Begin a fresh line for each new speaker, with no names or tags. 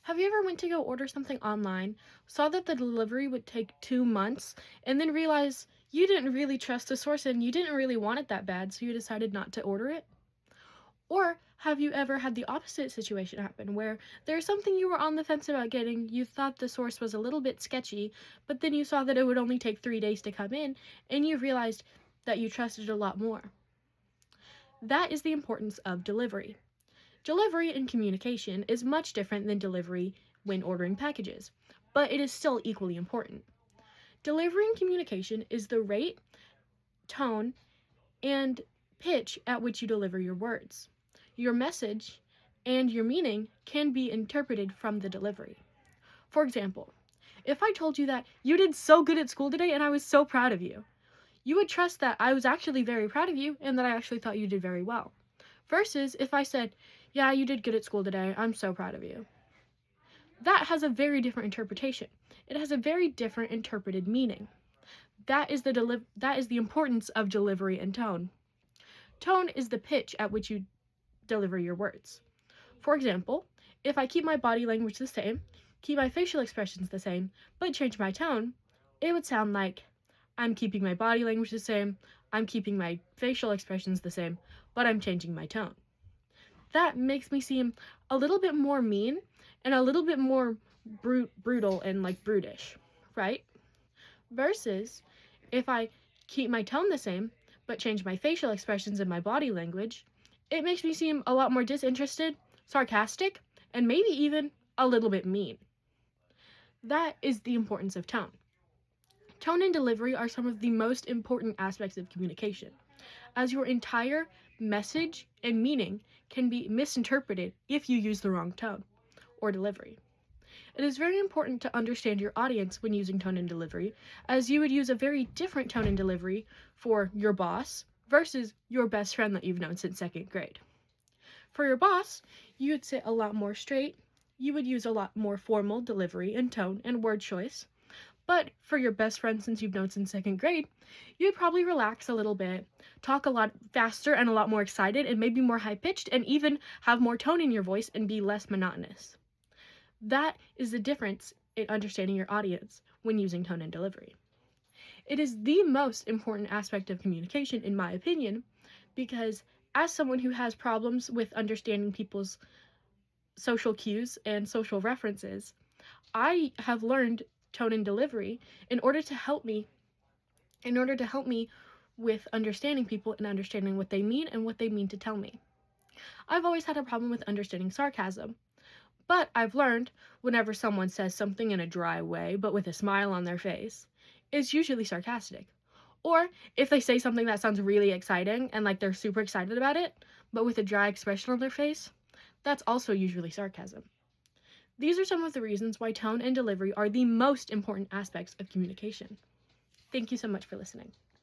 Have you ever went to go order something online, saw that the delivery would take 2 months, and then realized you didn't really trust the source and you didn't really want it that bad, so you decided not to order it? Or have you ever had the opposite situation happen where there's something you were on the fence about getting, you thought the source was a little bit sketchy, but then you saw that it would only take 3 days to come in, and you realized that you trusted it a lot more? That is the importance of delivery. Delivery in communication is much different than delivery when ordering packages, but it is still equally important. Delivery in communication is the rate, tone, and pitch at which you deliver your words. Your message and your meaning can be interpreted from the delivery. For example, if I told you that you did so good at school today and I was so proud of you, you would trust that I was actually very proud of you and that I actually thought you did very well. Versus if I said, yeah, you did good at school today, I'm so proud of you. That has a very different interpretation. It has a very different interpreted meaning. That is the importance of delivery and tone. Tone is the pitch at which you deliver your words. For example, if I keep my body language the same, keep my facial expressions the same, but change my tone, it would sound like I'm keeping my body language the same, I'm keeping my facial expressions the same, but I'm changing my tone. That makes me seem a little bit more mean and a little bit more brutal and like brutish, right? Versus if I keep my tone the same, but change my facial expressions and my body language, it makes me seem a lot more disinterested, sarcastic, and maybe even a little bit mean. That is the importance of tone. Tone and delivery are some of the most important aspects of communication, as your entire message and meaning can be misinterpreted if you use the wrong tone or delivery. It is very important to understand your audience when using tone and delivery, as you would use a very different tone and delivery for your boss versus your best friend that you've known since second grade. For your boss, you would sit a lot more straight, you would use a lot more formal delivery and tone and word choice. But for your best friend since you've known since second grade, you'd probably relax a little bit, talk a lot faster and a lot more excited and maybe more high-pitched, and even have more tone in your voice and be less monotonous. That is the difference in understanding your audience when using tone and delivery. It is the most important aspect of communication, in my opinion, because as someone who has problems with understanding people's social cues and social references, I have learned tone and delivery in order to help me with understanding people and understanding what they mean and what they mean to tell me. I've always had a problem with understanding sarcasm, but I've learned whenever someone says something in a dry way but with a smile on their face, it's usually sarcastic. Or if they say something that sounds really exciting and like they're super excited about it, but with a dry expression on their face, that's also usually sarcasm. These are some of the reasons why tone and delivery are the most important aspects of communication. Thank you so much for listening.